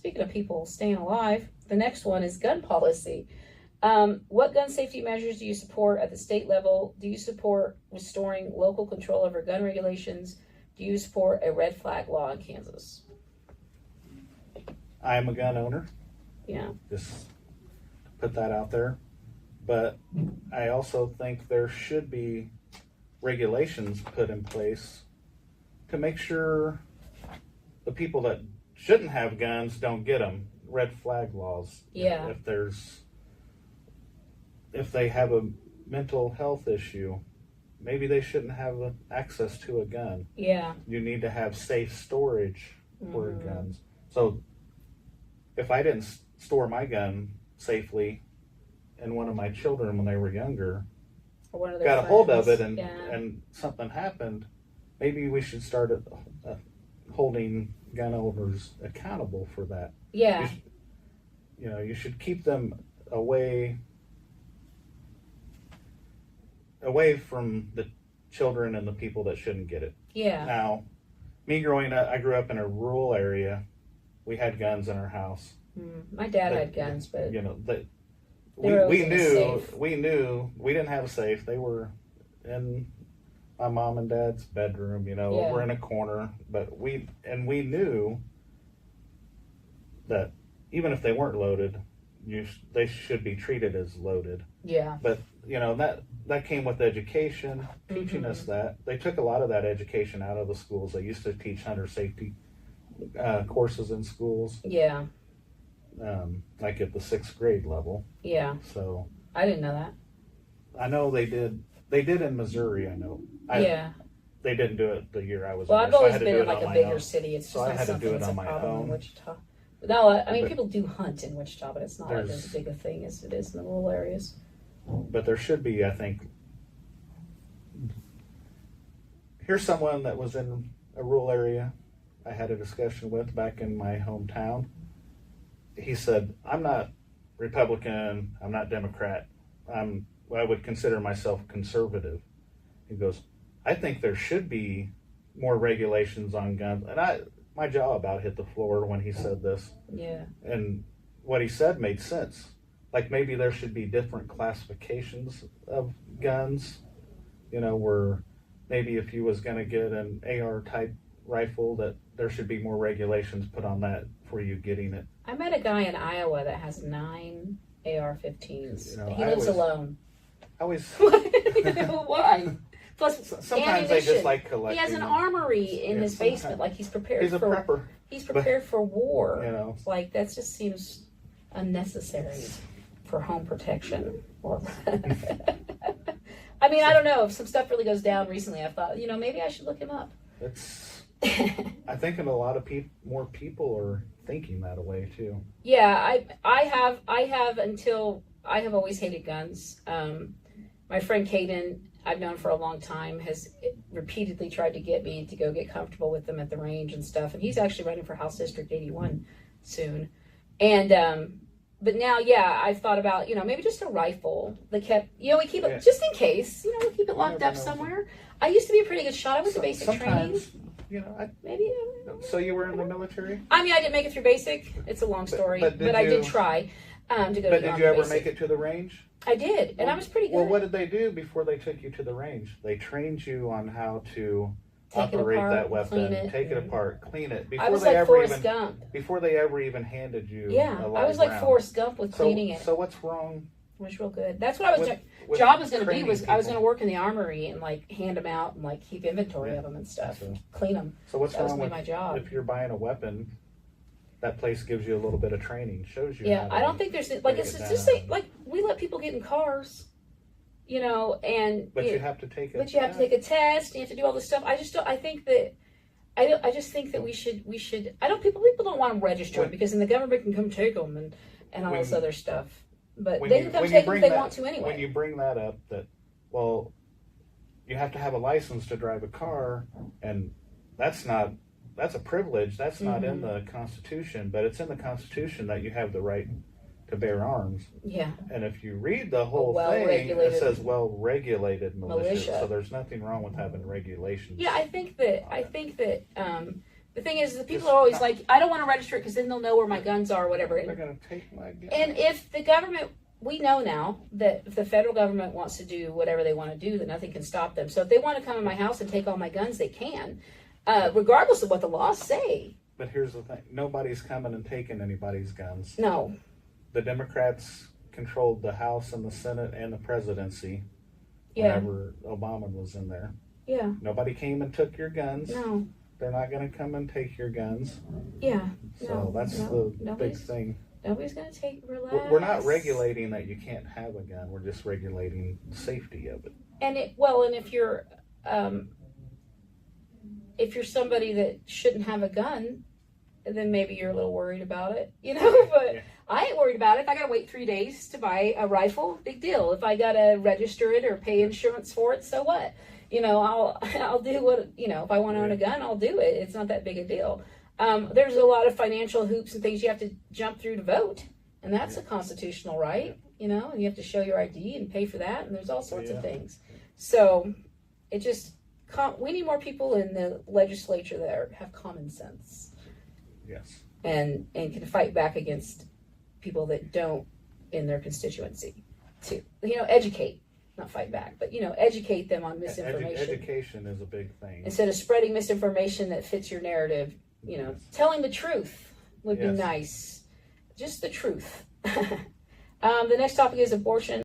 speaking of people staying alive, the next one is gun policy. What gun safety measures do you support at the state level? Do you support restoring local control over gun regulations? Do you support a red flag law in Kansas? I am a gun owner. Yeah. Just put that out there. But I also think there should be regulations put in place to make sure the people that shouldn't have guns don't get them. Red flag laws. Yeah. If they have a mental health issue, maybe they shouldn't have access to a gun. Yeah. You need to have safe storage for guns. So if I didn't store my gun safely, and one of my children when they were younger got a hold of it and something happened, maybe we should start holding gun owners accountable for that. Yeah. You should keep them away from the children and the people that shouldn't get it. Yeah. Now, me growing up, I grew up in a rural area. We had guns in our house. My dad had guns, but we knew we didn't have a safe. They were in my mom and dad's bedroom, we're in a corner, but we knew that even if they weren't loaded, they should be treated as loaded. Yeah. But that came with education, teaching us that. They took a lot of that education out of the schools. They used to teach hunter safety courses in schools. Yeah. Like at the 6th grade level. Yeah. So I didn't know that. I know they did. They did in Missouri. I know. They didn't do it the year I was. Well, there, I've always so been in like a bigger city. It's just so not I had to something do it that's on a my problem own. in Wichita. No, I mean people do hunt in Wichita, but it's not like as big a thing as it is in the rural areas. But there should be, I think. Here's someone that was in a rural area I had a discussion with back in my hometown. He said, I'm not Republican, I'm not Democrat, I would consider myself conservative. He goes, I think there should be more regulations on guns. And my jaw about hit the floor when he said this. Yeah. And what he said made sense. Like maybe there should be different classifications of guns, where maybe if you was going to get an AR type rifle, that there should be more regulations put on that for you getting it. I met a guy in Iowa that has 9 AR-15s. He lives alone. Why? Plus, sometimes they just like collecting. He has an armory in his basement. Like he's prepared. He's a prepper. He's prepared for war. Like that just seems unnecessary for home protection. Or I mean, I don't know. If some stuff really goes down recently, I thought, maybe I should look him up. I think a lot of more people are thinking that way too. Yeah, I have always hated guns. My friend Caden, I've known for a long time, has repeatedly tried to get me to go get comfortable with them at the range and stuff. And he's actually running for House District 81 soon. And but now, I've thought about maybe just a rifle that kept we keep it just in case we keep it locked up somewhere. I used to be a pretty good shot. I went to basic training. Maybe. So you were in the military? I mean, I didn't make it through basic. It's a long story, but I did try to go to But did you ever make it to the range? I did, and I was pretty good. Well, what did they do before they took you to the range? They trained you on how to operate that weapon, take it apart, clean it. I was like Forrest Gump. Before they ever even handed you I was like Forrest Gump with cleaning it. So what's wrong? It was real good. That's what I was job was going to be. I was going to work in the armory and like hand them out and like keep inventory of them and stuff, clean them. So what's wrong with my job? If you're buying a weapon? That place gives you a little bit of training, shows you. Yeah, I don't think there's it's just like we let people get in cars, and but you have to take it. But you have to take a test. You have to do all this stuff. I just don't. I think that. I just think that we should. I don't. People don't want them registered because then the government can come take them and all this other stuff. But they can come take them if they want to anyway. When you bring that up, you have to have a license to drive a car, and that's a privilege. That's not in the Constitution, but it's in the Constitution that you have the right to bear arms. Yeah. And if you read the whole thing, it says well-regulated militia. So there's nothing wrong with having regulations. Yeah, I think that The thing is, the people are always like, I don't want to register it because then they'll know where my guns are or whatever. They're going to take my gun. And if the government, we know now that if the federal government wants to do whatever they want to do, then nothing can stop them. So if they want to come in my house and take all my guns, they can, regardless of what the laws say. But here's the thing. Nobody's coming and taking anybody's guns. No. The Democrats controlled the House and the Senate and the presidency Yeah. whenever Obama was in there. Yeah. Nobody came and took your guns. No. They're not going to come and take your guns. Yeah. So that's the big thing. Nobody's going to relax. We're not regulating that you can't have a gun. We're just regulating the safety of it. And if you're somebody that shouldn't have a gun, then maybe you're a little worried about it, but Yeah. I ain't worried about it. If I got to wait 3 days to buy a rifle, big deal. If I got to register it or pay insurance for it, so what? I'll do what, if I want to own a gun, I'll do it. It's not that big a deal. There's a lot of financial hoops and things you have to jump through to vote. And that's a constitutional right, and you have to show your ID and pay for that. And there's all sorts of things. So we need more people in the legislature that have common sense. Yes. And can fight back against people that don't in their constituency to, educate, not fight back, but, educate them on misinformation. Education is a big thing. Instead of spreading misinformation that fits your narrative, telling the truth would be nice. Just the truth. The next topic is abortion.